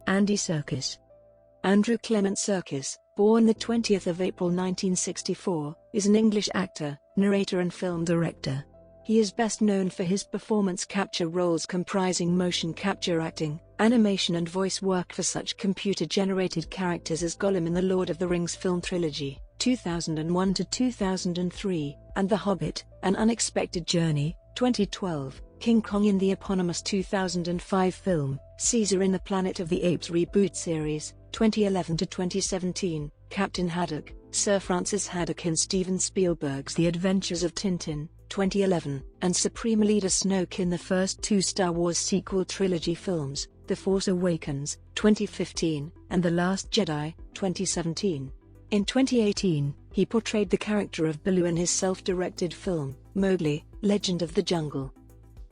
Andy Serkis. Andrew Clement Serkis, born the 20th of April 1964, is an English actor, narrator and film director. He is best known for his performance capture roles comprising motion capture acting, animation and voice work for such computer-generated characters as Gollum in the Lord of the Rings film trilogy, 2001 to 2003, and The Hobbit, An Unexpected Journey, 2012, King Kong in the eponymous 2005 film, Caesar in the Planet of the Apes reboot series, 2011 to 2017, Captain Haddock, Sir Francis Haddock in Steven Spielberg's The Adventures of Tintin, 2011, and Supreme Leader Snoke in the first two Star Wars sequel trilogy films, The Force Awakens, 2015, and The Last Jedi, 2017. In 2018, he portrayed the character of Baloo in his self-directed film, Mowgli, Legend of the Jungle.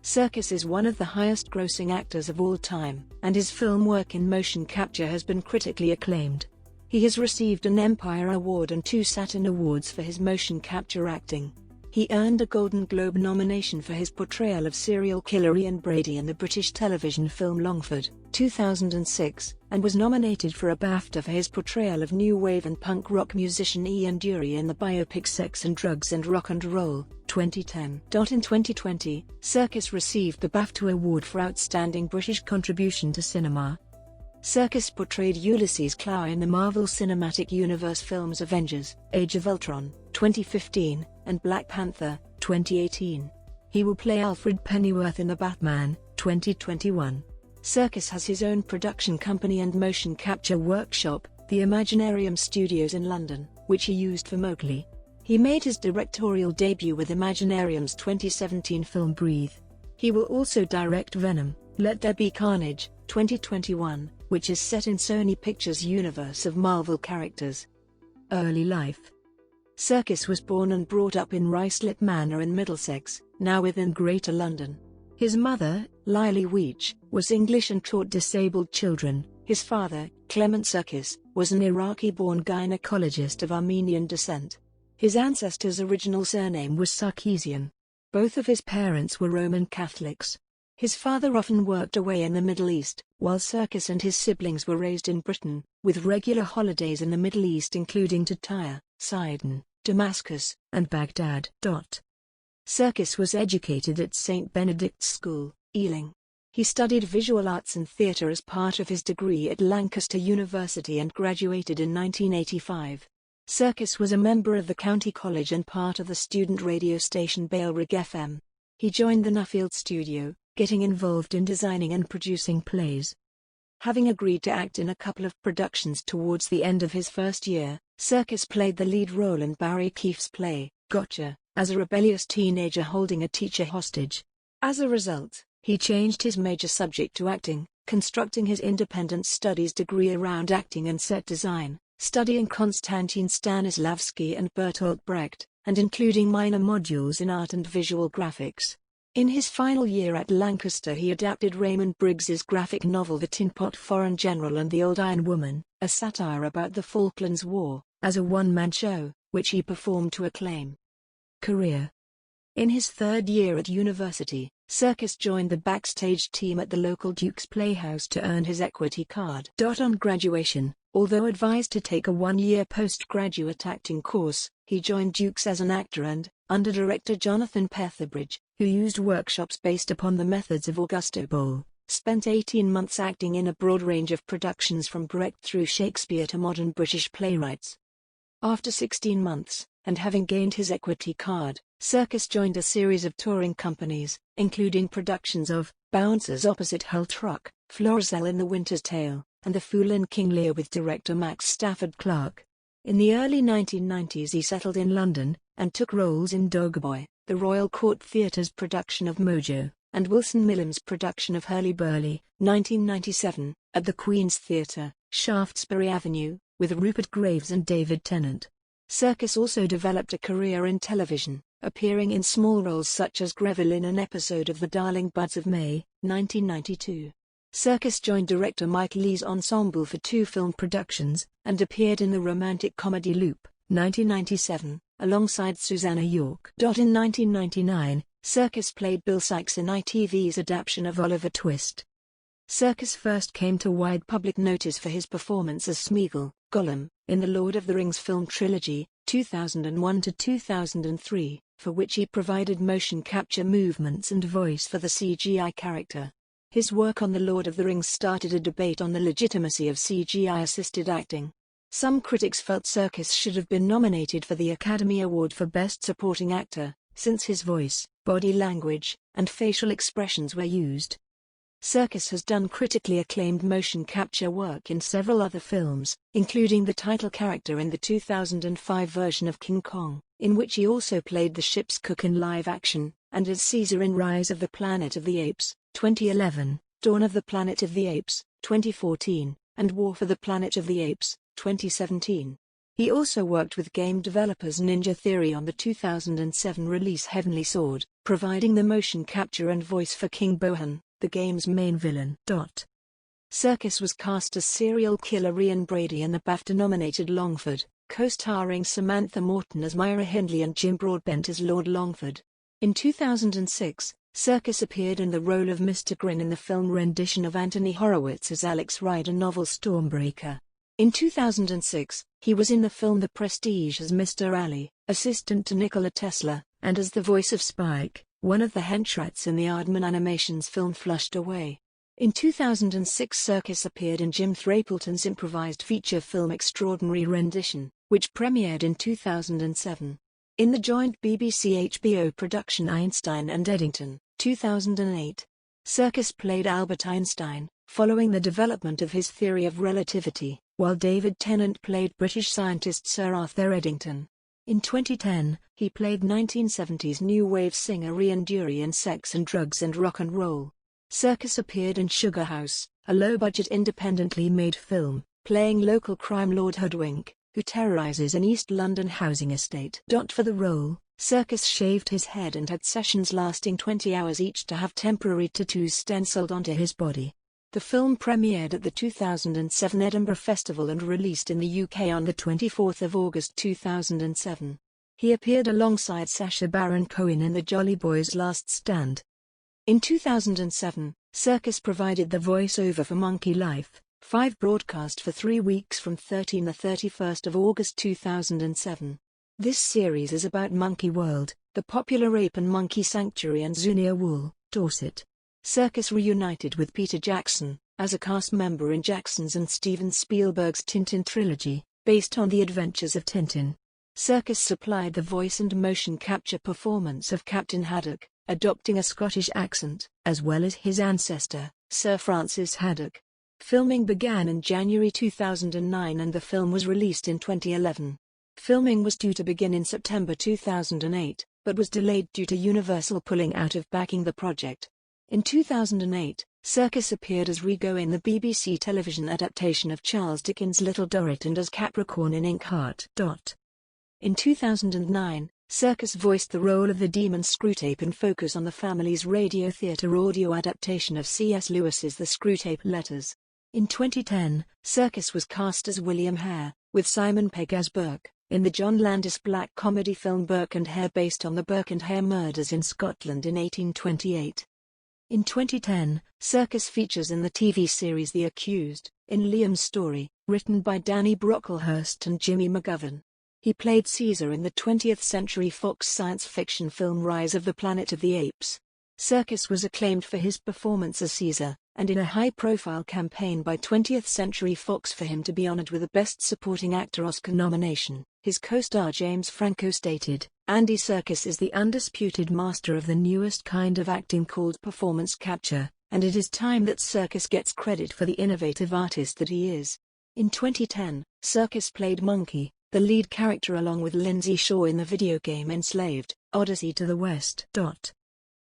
Serkis is one of the highest-grossing actors of all time, and his film work in motion capture has been critically acclaimed. He has received an Empire Award and 2 Saturn Awards for his motion capture acting. He earned a Golden Globe nomination for his portrayal of serial killer Ian Brady in the British television film Longford, 2006, and was nominated for a BAFTA for his portrayal of new wave and punk rock musician Ian Dury in the biopic Sex and Drugs and Rock and Roll, 2010. In 2020, Serkis received the BAFTA Award for Outstanding British Contribution to Cinema. Serkis portrayed Ulysses Klaue in the Marvel Cinematic Universe films Avengers, Age of Ultron, 2015, and Black Panther, 2018. He will play Alfred Pennyworth in The Batman, 2021. Serkis has his own production company and motion capture workshop, the Imaginarium Studios in London, which he used for Mowgli. He made his directorial debut with Imaginarium's 2017 film Breathe. He will also direct Venom, Let There Be Carnage, 2021, which is set in Sony Pictures' universe of Marvel characters. Early life. Serkis was born and brought up in Ruislip Manor in Middlesex, now within Greater London. His mother, Lily Weech, was English and taught disabled children. His father, Clement Serkis, was an Iraqi-born gynecologist of Armenian descent. His ancestors' original surname was Sarkisian. Both of his parents were Roman Catholics. His father often worked away in the Middle East, while Serkis and his siblings were raised in Britain, with regular holidays in the Middle East including to Tyre, Sidon, Damascus, and Baghdad. Serkis was educated at St. Benedict's School, Ealing. He studied visual arts and theatre as part of his degree at Lancaster University and graduated in 1985. Serkis was a member of the County College and part of the student radio station Bailrigg FM. He joined the Nuffield Studio, getting involved in designing and producing plays. Having agreed to act in a couple of productions towards the end of his first year, Serkis played the lead role in Barry Keefe's play, Gotcha, as a rebellious teenager holding a teacher hostage. As a result, he changed his major subject to acting, constructing his independent studies degree around acting and set design, studying Konstantin Stanislavski and Bertolt Brecht, and including minor modules in art and visual graphics. In his final year at Lancaster he adapted Raymond Briggs's graphic novel The Tin Pot Foreign General and the Old Iron Woman, a satire about the Falklands War, as a one-man show, which he performed to acclaim. Career. In his third year at university, Serkis joined the backstage team at the local Duke's Playhouse to earn his equity card. On graduation, although advised to take a 1-year postgraduate acting course, he joined Duke's as an actor and, under director Jonathan Petherbridge, who used workshops based upon the methods of Augusto Boal, spent 18 months acting in a broad range of productions from Brecht through Shakespeare to modern British playwrights. After 16 months, and having gained his equity card, Serkis joined a series of touring companies, including productions of Bouncers opposite Hull Truck, Florizel in The Winter's Tale, and The Fool and King Lear with director Max Stafford Clark. In the early 1990s he settled in London, and took roles in Dogboy, the Royal Court Theatre's production of Mojo, and Wilson Millam's production of Hurly-Burly, 1997, at the Queen's Theatre, Shaftesbury Avenue, with Rupert Graves and David Tennant. Serkis also developed a career in television, appearing in small roles such as Greville in an episode of The Darling Buds of May, 1992. Serkis joined director Mike Leigh's ensemble for 2 film productions, and appeared in the romantic comedy Loop, 1997, alongside Susanna York. In 1999, Serkis played Bill Sykes in ITV's adaptation of Oliver Twist. Serkis first came to wide public notice for his performance as Smeagol, Gollum, in the Lord of the Rings film trilogy, 2001 to 2003, for which he provided motion capture movements and voice for the CGI character. His work on The Lord of the Rings started a debate on the legitimacy of CGI-assisted acting. Some critics felt Serkis should have been nominated for the Academy Award for Best Supporting Actor, since his voice, body language, and facial expressions were used. Serkis has done critically acclaimed motion capture work in several other films, including the title character in the 2005 version of King Kong, in which he also played the ship's cook in live action, and as Caesar in Rise of the Planet of the Apes, 2011, Dawn of the Planet of the Apes, 2014, and War for the Planet of the Apes, 2017. He also worked with game developers Ninja Theory on the 2007 release Heavenly Sword, providing the motion capture and voice for King Bohan, the game's main villain. Serkis was cast as serial killer Ian Brady in the BAFTA-nominated Longford, co-starring Samantha Morton as Myra Hindley and Jim Broadbent as Lord Longford. In 2006, Serkis appeared in the role of Mr. Grin in the film rendition of Anthony Horowitz's Alex Rider novel Stormbreaker. In 2006, he was in the film The Prestige as Mr. Ali, assistant to Nikola Tesla, and as the voice of Spike, one of the henchrats in the Aardman Animations film Flushed Away. In 2006, Serkis appeared in Jim Thrapleton's improvised feature film Extraordinary Rendition, which premiered in 2007. In the joint BBC-HBO production Einstein and Eddington, 2008, Serkis played Albert Einstein, following the development of his theory of relativity, while David Tennant played British scientist Sir Arthur Eddington. In 2010, he played 1970s new wave singer Ian Dury in Sex and Drugs and Rock and Roll. Serkis appeared in Sugar House, a low-budget independently made film, playing local crime lord Hoodwink, who terrorizes an East London housing estate. For the role, Serkis shaved his head and had sessions lasting 20 hours each to have temporary tattoos stenciled onto his body. The film premiered at the 2007 Edinburgh Festival and released in the UK on the 24th of August 2007. He appeared alongside Sacha Baron Cohen in The Jolly Boys' Last Stand. In 2007, Serkis provided the voice-over for Monkey Life 5 broadcast for 3 weeks from 13 to 31st of August 2007. This series is about Monkey World, the popular ape and monkey sanctuary in Zunia Wool, Dorset. Serkis reunited with Peter Jackson, as a cast member in Jackson's and Steven Spielberg's Tintin trilogy, based on the adventures of Tintin. Serkis supplied the voice and motion capture performance of Captain Haddock, adopting a Scottish accent, as well as his ancestor, Sir Francis Haddock. Filming began in January 2009 and the film was released in 2011. Filming was due to begin in September 2008, but was delayed due to Universal pulling out of backing the project. In 2008, Serkis appeared as Rego in the BBC television adaptation of Charles Dickens' Little Dorrit and as Capricorn in Inkheart. In 2009, Serkis voiced the role of the demon Screwtape in Focus on the Family's radio theatre audio adaptation of C.S. Lewis's The Screwtape Letters. In 2010, Serkis was cast as William Hare, with Simon Pegg as Burke, in the John Landis black comedy film Burke and Hare based on the Burke and Hare murders in Scotland in 1828. In 2010, Serkis features in the TV series The Accused, in Liam's Story, written by Danny Brocklehurst and Jimmy McGovern. He played Caesar in the 20th Century Fox science fiction film Rise of the Planet of the Apes. Serkis was acclaimed for his performance as Caesar, and in a high-profile campaign by 20th Century Fox for him to be honored with a Best Supporting Actor Oscar nomination, his co-star James Franco stated, "Andy Serkis is the undisputed master of the newest kind of acting called performance capture, and it is time that Serkis gets credit for the innovative artist that he is." In 2010, Serkis played Monkey, the lead character along with Lindsay Shaw in the video game Enslaved: Odyssey to the West.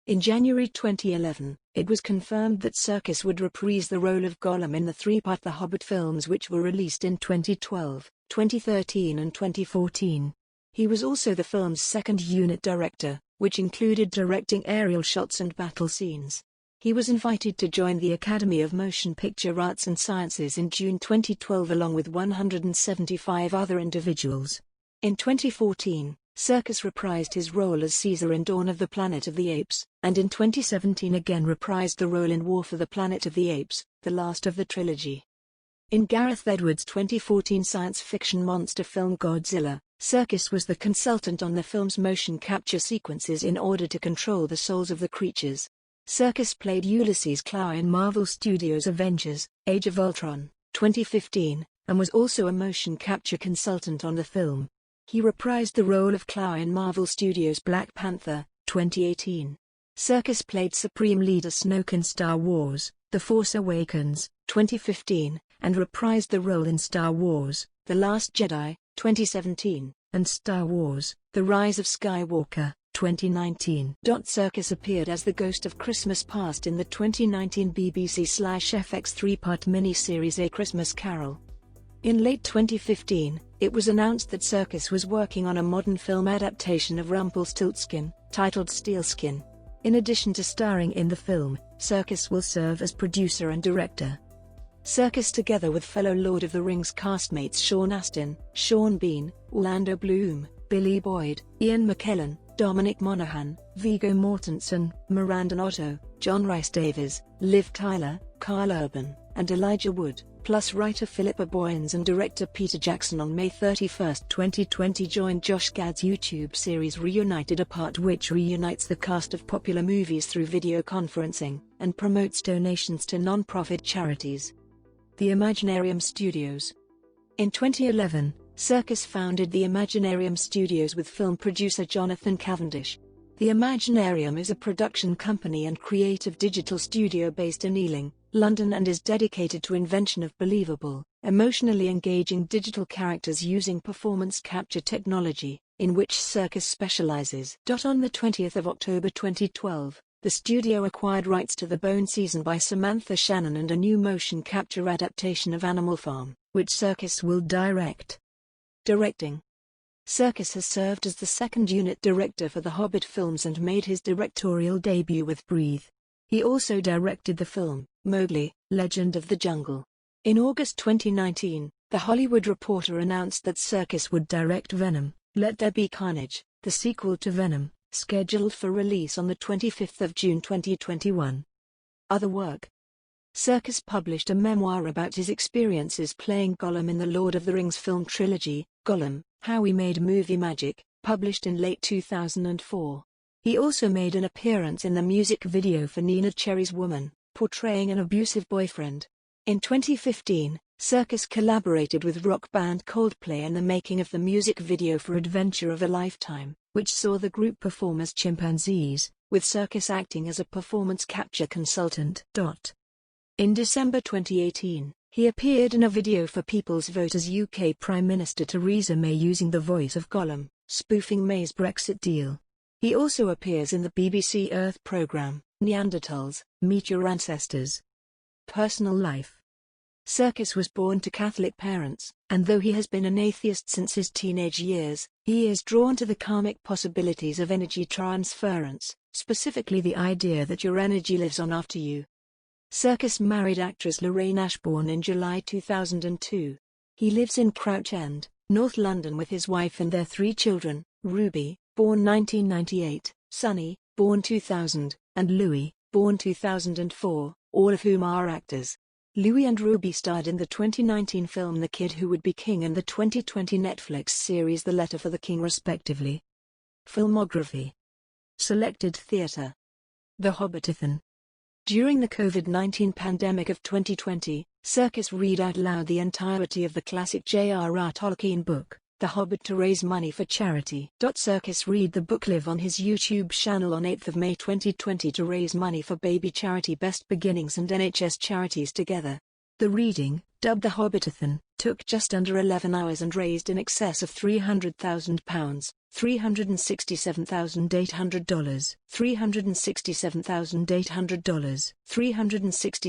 In January 2011, it was confirmed that Serkis would reprise the role of Gollum in the 3-part The Hobbit films which were released in 2012, 2013 and 2014. He was also the film's second unit director, which included directing aerial shots and battle scenes. He was invited to join the Academy of Motion Picture Arts and Sciences in June 2012 along with 175 other individuals. In 2014, Serkis reprised his role as Caesar in Dawn of the Planet of the Apes, and in 2017 again reprised the role in War for the Planet of the Apes, the last of the trilogy. In Gareth Edwards' 2014 science fiction monster film Godzilla, Serkis was the consultant on the film's motion capture sequences in order to control the souls of the creatures. Serkis played Ulysses Klaue in Marvel Studios' Avengers: Age of Ultron, 2015, and was also a motion capture consultant on the film. He reprised the role of Klaue in Marvel Studios' Black Panther, 2018. Serkis played Supreme Leader Snoke in Star Wars: The Force Awakens, 2015, and reprised the role in Star Wars: The Last Jedi, 2017, and Star Wars: The Rise of Skywalker, 2019. Serkis appeared as the ghost of Christmas Past in the 2019 BBC/FX three-part mini-series A Christmas Carol. In late 2015, it was announced that Serkis was working on a modern film adaptation of Rumpelstiltskin, titled Steelskin. In addition to starring in the film, Serkis will serve as producer and director. Serkis, together with fellow Lord of the Rings castmates Sean Astin, Sean Bean, Orlando Bloom, Billy Boyd, Ian McKellen, Dominic Monaghan, Viggo Mortensen, Miranda Otto, John Rhys-Davies, Liv Tyler, Carl Urban, and Elijah Wood, plus writer Philippa Boyens and director Peter Jackson on May 31, 2020 joined Josh Gad's YouTube series Reunited Apart, which reunites the cast of popular movies through video conferencing, and promotes donations to non-profit charities. The Imaginarium Studios. In 2011, Serkis founded the Imaginarium Studios with film producer Jonathan Cavendish. The Imaginarium is a production company and creative digital studio based in Ealing, London, and is dedicated to invention of believable, emotionally engaging digital characters using performance capture technology, in which Serkis specializes. On the 20th of October 2012, the studio acquired rights to The Bone Season by Samantha Shannon and a new motion capture adaptation of Animal Farm, which Serkis will direct. Directing. Serkis has served as the second unit director for the Hobbit films and made his directorial debut with Breathe. He also directed the film, Mowgli, Legend of the Jungle. In August 2019, The Hollywood Reporter announced that Serkis would direct Venom: Let There Be Carnage, the sequel to Venom, scheduled for release on the 25th of June 2021. Other work. Serkis published a memoir about his experiences playing Gollum in the Lord of the Rings film trilogy, Gollum, How We Made Movie Magic, published in late 2004. He also made an appearance in the music video for Nina Cherry's Woman, portraying an abusive boyfriend. In 2015, Serkis collaborated with rock band Coldplay in the making of the music video for Adventure of a Lifetime, which saw the group perform as chimpanzees, with Serkis acting as a performance capture consultant. In December 2018, he appeared in a video for People's Vote as UK Prime Minister Theresa May using the voice of Gollum, spoofing May's Brexit deal. He also appears in the BBC Earth programme, Neanderthals, Meet Your Ancestors. Personal life. Serkis was born to Catholic parents, and though he has been an atheist since his teenage years, he is drawn to the karmic possibilities of energy transference, specifically the idea that your energy lives on after you. Serkis married actress Lorraine Ashbourne in July 2002. He lives in Crouch End, North London with his wife and their 3 children, Ruby, born 1998, Sunny, born 2000, and Louis, born 2004, all of whom are actors. Louis and Ruby starred in the 2019 film The Kid Who Would Be King and the 2020 Netflix series The Letter for the King respectively. Filmography. Selected theatre. The Hobbitathon. During the COVID-19 pandemic of 2020, Serkis read out loud the entirety of the classic J.R.R. Tolkien book, The Hobbit, to raise money for charity. Serkis read the book live on his YouTube channel on 8th of May 2020 to raise money for baby charity Best Beginnings and NHS Charities Together. The reading, dubbed the Hobbitathon, took just under 11 hours and raised in excess of £300,000, $367,800, $367,800, $367,800,